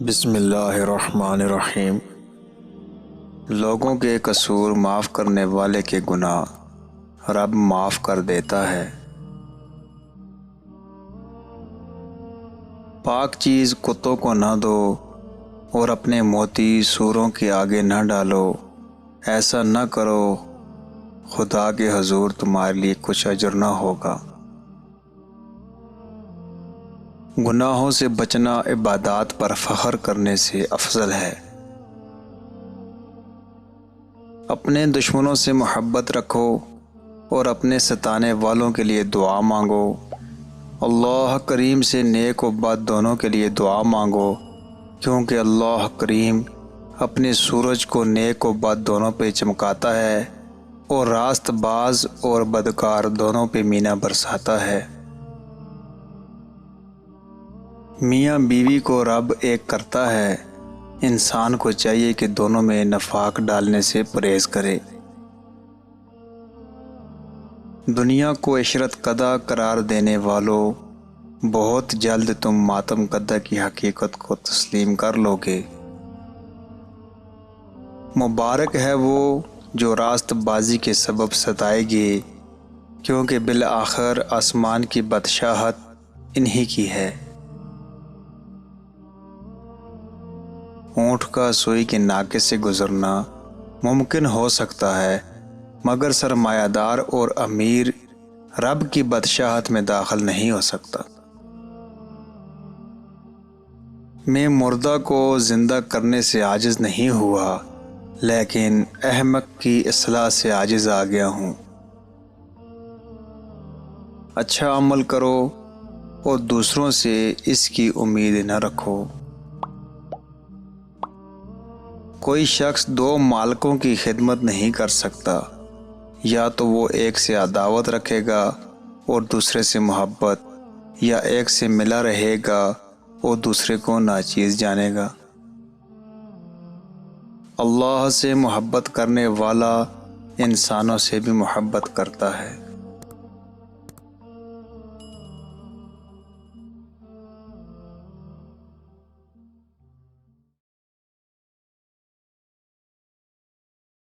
بسم اللہ الرحمن الرحیم۔ لوگوں کے قصور معاف کرنے والے کے گناہ رب معاف کر دیتا ہے۔ پاک چیز کتوں کو نہ دو اور اپنے موتی سوروں کے آگے نہ ڈالو، ایسا نہ کرو، خدا کے حضور تمہارے لیے کچھ اجر نہ ہوگا۔ گناہوں سے بچنا عبادات پر فخر کرنے سے افضل ہے۔ اپنے دشمنوں سے محبت رکھو اور اپنے ستانے والوں کے لیے دعا مانگو۔ اللہ کریم سے نیک و بد دونوں کے لیے دعا مانگو، کیونکہ اللہ کریم اپنے سورج کو نیک و بد دونوں پہ چمکاتا ہے اور راست باز اور بدکار دونوں پہ مینہ برساتا ہے۔ میاں بیوی کو رب ایک کرتا ہے، انسان کو چاہیے کہ دونوں میں نفاق ڈالنے سے پرہیز کرے۔ دنیا کو عشرت کدہ قرار دینے والوں، بہت جلد تم ماتم کدہ کی حقیقت کو تسلیم کر لو گے۔ مبارک ہے وہ جو راست بازی کے سبب ستائے گی، کیونکہ بالآخر آسمان کی بادشاہت انہی کی ہے۔ اونٹ کا سوئی کے ناکے سے گزرنا ممکن ہو سکتا ہے، مگر سرمایہ دار اور امیر رب کی بادشاہت میں داخل نہیں ہو سکتا۔ میں مردہ کو زندہ کرنے سے عاجز نہیں ہوا، لیکن احمق کی اصلاح سے عاجز آ گیا ہوں۔ اچھا عمل کرو اور دوسروں سے اس کی امید نہ رکھو۔ کوئی شخص دو مالکوں کی خدمت نہیں کر سکتا، یا تو وہ ایک سے عداوت رکھے گا اور دوسرے سے محبت، یا ایک سے ملا رہے گا اور دوسرے کو ناچیز جانے گا۔ اللہ سے محبت کرنے والا انسانوں سے بھی محبت کرتا ہے۔